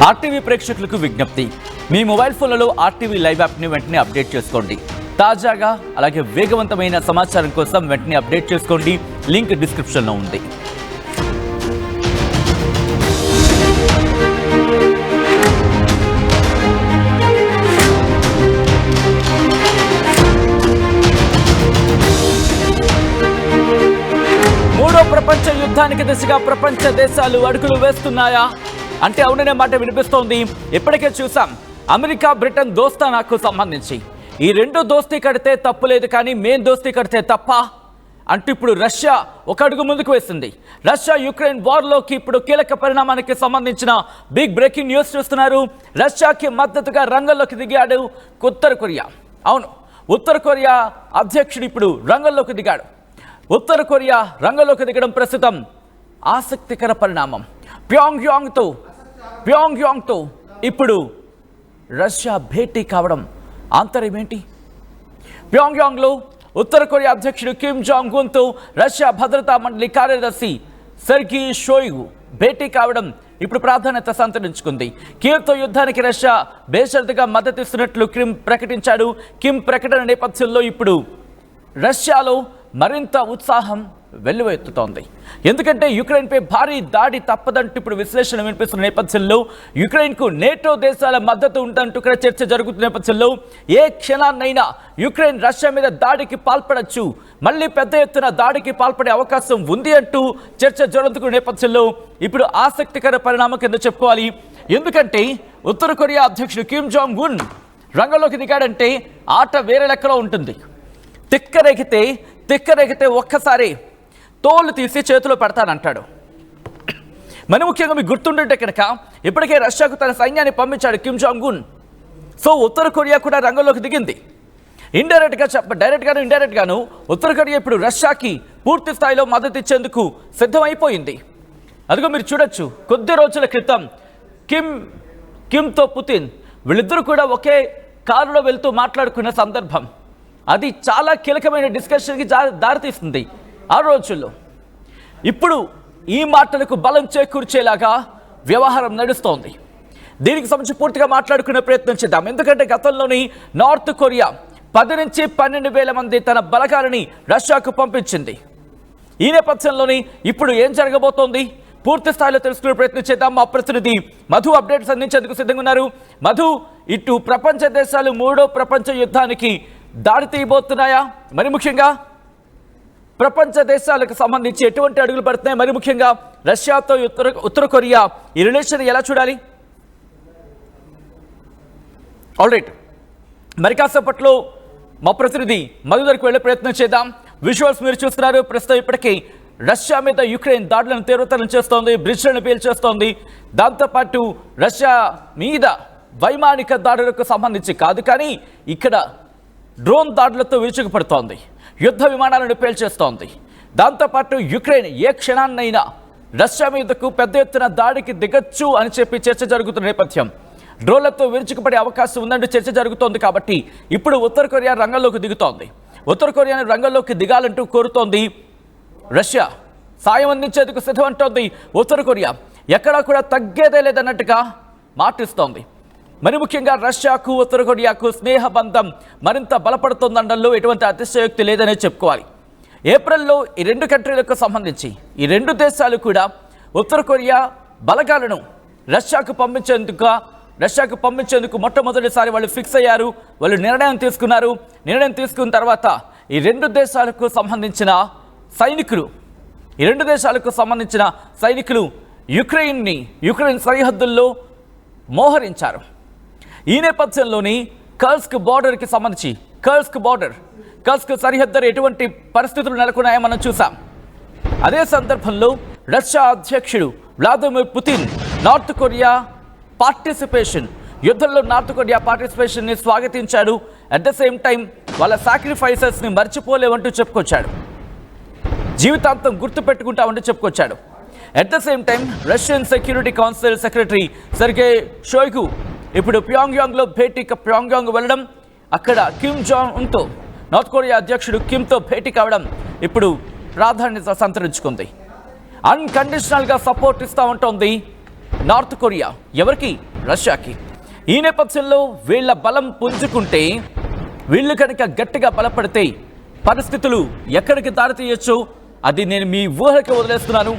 RTV ప్రేక్షకులకు విజ్ఞప్తి, మీ mobile ఫోన్లలో ఆర్టీవీ లైవ్ యాప్ని వెంటనే అప్డేట్ చేసుకోండి. తాజాగా అలాగే వేగవంతమైన సమాచారం కోసం వెంటనే అప్డేట్ చేసుకోండి. లింక్ డిస్క్రిప్షన్లో ఉంది. మూడో ప్రపంచ యుద్ధానికి దిశగా ప్రపంచ దేశాలు అడుగులు వేస్తున్నాయా అంటే అవుననే మాట వినిపిస్తోంది. ఇప్పటికే చూసాం అమెరికా బ్రిటన్ దోస్తానాకు సంబంధించి ఈ రెండు దోస్తీ కడితే తప్పులేదు, కానీ మేం దోస్తీ కడితే తప్ప అంటూ ఇప్పుడు రష్యా ఒక అడుగు ముందుకు వేసింది. రష్యా యుక్రెయిన్ వార్లోకి ఇప్పుడు కీలక పరిణామానికి సంబంధించిన బిగ్ బ్రేకింగ్ న్యూస్ చూస్తున్నారు. రష్యాకి మద్దతుగా రంగంలోకి దిగాడు ఉత్తర కొరియా. అవును, ఉత్తర కొరియా అధ్యక్షుడు ఇప్పుడు రంగంలోకి దిగాడు. ఉత్తర కొరియా రంగంలోకి దిగడం ప్రస్తుతం ఆసక్తికర పరిణామం. ప్యోంగ్యాంగ్తో ఇప్పుడు రష్యా భేటీ కావడం ఆంతర్యం ఏంటి? ప్యోంగ్యాంగ్లో ఉత్తర కొరియా అధ్యక్షుడు కిమ్ జాంగ్ ఉన్తో రష్యా భద్రతా మండలి కార్యదర్శి సెర్గీ షోయిగు భేటీ కావడం ఇప్పుడు ప్రాధాన్యత సంతరించుకుంది. కీవ్తో యుద్ధానికి రష్యా బేషరతుగా మద్దతిస్తున్నట్లు కిమ్ ప్రకటించాడు. కిమ్ ప్రకటన నేపథ్యంలో ఇప్పుడు రష్యాలో మరింత ఉత్సాహం వెల్లువెత్తుతోంది. ఎందుకంటే యుక్రెయిన్పై భారీ దాడి తప్పదంటూ ఇప్పుడు విశ్లేషణ వినిపిస్తున్న నేపథ్యంలో, యుక్రెయిన్కు నేటో దేశాల మద్దతు ఉందంటూ ఇక్కడ చర్చ జరుగుతున్న నేపథ్యంలో, ఏ క్షణాన్నైనా యుక్రెయిన్ రష్యా మీద దాడికి పాల్పడచ్చు, మళ్ళీ పెద్ద ఎత్తున దాడికి పాల్పడే అవకాశం ఉంది అంటూ చర్చ జరుగుతున్న నేపథ్యంలో ఇప్పుడు ఆసక్తికర పరిణామం కింద చెప్పుకోవాలి. ఎందుకంటే ఉత్తర కొరియా అధ్యక్షుడు కిమ్ జాంగ్ ఉన్ రంగంలోకి దిగాడంటే ఆట వేరే లెక్కలో ఉంటుంది. తిక్కరేగితే ఒక్కసారి తోలు తీసి చేతిలో పెడతానంటాడు. మరి ముఖ్యంగా మీకు గుర్తుంటుంటే కనుక ఇప్పటికే రష్యాకు తన సైన్యాన్ని పంపించాడు కిమ్ జాంగ్ ఉన్. సో ఉత్తర కొరియా కూడా రంగంలోకి దిగింది. డైరెక్ట్గాను ఇండైరెక్ట్గాను ఉత్తర కొరియా ఇప్పుడు రష్యాకి పూర్తి స్థాయిలో మద్దతు ఇచ్చేందుకు సిద్ధమైపోయింది. అదిగో మీరు చూడొచ్చు, కొద్ది రోజుల క్రితం కిమ్తో పుతిన్ వీళ్ళిద్దరూ కూడా ఒకే కారులో వెళ్తూ మాట్లాడుకున్న సందర్భం, అది చాలా కీలకమైన డిస్కషన్కి దారితీస్తుంది ఆ రోజుల్లో. ఇప్పుడు ఈ మాటలకు బలం చేకూర్చేలాగా వ్యవహారం నడుస్తోంది. దీనికి సంబంధించి పూర్తిగా మాట్లాడుకునే ప్రయత్నం చేద్దాం. ఎందుకంటే గతంలోని నార్త్ కొరియా 10 నుంచి 12,000 మంది తన బలగాలని రష్యాకు పంపించింది. ఈ నేపథ్యంలోని ఇప్పుడు ఏం జరగబోతోంది పూర్తి స్థాయిలో తెలుసుకునే ప్రయత్నం చేద్దాం. మా ప్రతినిధి మధు అప్డేట్స్ అందించేందుకు సిద్ధంగా ఉన్నారు. మధు, ఇటు ప్రపంచ దేశాలు మూడో ప్రపంచ యుద్ధానికి దాడి తీయబోతున్నాయా? మరి ముఖ్యంగా ప్రపంచ దేశాలకు సంబంధించి ఎటువంటి అడుగులు పడుతున్నాయి? మరి ముఖ్యంగా రష్యాతో ఉత్తర కొరియా ఈ రిలేషన్ ఎలా చూడాలి? ఆల్రైట్, మరి కాసేపట్లో మా ప్రతినిధి మధు దగ్గరికి వెళ్ళే ప్రయత్నం చేద్దాం. విజువల్స్ మీరు చూస్తున్నారు. ప్రస్తుతం ఇప్పటికీ రష్యా మీద యుక్రెయిన్ దాడులను తీవ్రతరం చేస్తోంది, బ్రిడ్జ్లను పేల్చేస్తోంది. దాంతోపాటు రష్యా మీద వైమానిక దాడులకు సంబంధించి కాదు, కానీ ఇక్కడ డ్రోన్ దాడులతో విరుచుకుపడుతోంది, యుద్ధ విమానాలను పేల్చేస్తోంది. దాంతోపాటు యుక్రెయిన్ ఏ క్షణాన్నైనా రష్యా మీదకు పెద్ద ఎత్తున దాడికి దిగచ్చు అని చెప్పి చర్చ జరుగుతున్న నేపథ్యం, డ్రోన్లతో విరుచుకుపడే అవకాశం ఉందంటూ చర్చ జరుగుతోంది. కాబట్టి ఇప్పుడు ఉత్తర కొరియా రంగంలోకి దిగుతోంది. ఉత్తర కొరియాను రంగంలోకి దిగాలంటూ కోరుతోంది రష్యా. సాయం అందించేందుకు సిద్ధమంటోంది ఉత్తర కొరియా. ఎక్కడా కూడా తగ్గేదే లేదన్నట్టుగా మాటిస్తోంది. మరి ముఖ్యంగా రష్యాకు ఉత్తర కొరియాకు స్నేహ బంధం మరింత బలపడుతోందనడంలో ఎటువంటి అతిశయోక్తి లేదనే చెప్పుకోవాలి. ఏప్రిల్లో ఈ రెండు కంట్రీలకు సంబంధించి ఈ రెండు దేశాలు కూడా ఉత్తర కొరియా బలగాలను రష్యాకు పంపించేందుకు మొట్టమొదటిసారి వాళ్ళు ఫిక్స్ అయ్యారు. వాళ్ళు నిర్ణయం తీసుకున్నారు. నిర్ణయం తీసుకున్న తర్వాత ఈ రెండు దేశాలకు సంబంధించిన సైనికులు యుక్రెయిన్ సరిహద్దుల్లో మోహరించారు. ఈ నేపథ్యంలోని కర్స్క్ సరిహద్దు ఎటువంటి పరిస్థితులు నెలకొన్నాయో మనం చూసాం. అదే సందర్భంలో రష్యా అధ్యక్షుడు వ్లాదిమిర్ పుతిన్ నార్త్ కొరియా పార్టిసిపేషన్ని స్వాగతించాడు. అట్ ద సేమ్ టైం వాళ్ళ సాక్రిఫైసెస్ని మర్చిపోలేమంటూ చెప్పుకొచ్చాడు, జీవితాంతం గుర్తుపెట్టుకుంటామంటూ చెప్పుకొచ్చాడు. At the same time Russian security council secretary Sergei Shoigu ఇప్పుడు ప్యోంగ్యాంగ్లో ప్యోంగ్యాంగ్ వెళ్ళడం, అక్కడ కిమ్ జాంగ్ ఉన్తో నార్త్ కొరియా అధ్యక్షుడు కిమ్తో భేటీ కావడం ఇప్పుడు ప్రాధాన్యత సంతరించుకుంది. అన్కండిషనల్గా సపోర్ట్ ఇస్తూ ఉంటుంది నార్త్ కొరియా. ఎవరికి? రష్యాకి. ఈ నేపథ్యంలో వీళ్ళ బలం పుంజుకుంటే, వీళ్ళు కనుక గట్టిగా బలపడితే పరిస్థితులు ఎక్కడికి దారితీయొచ్చో అది నేను మీ ఊహకి వదిలేస్తున్నాను.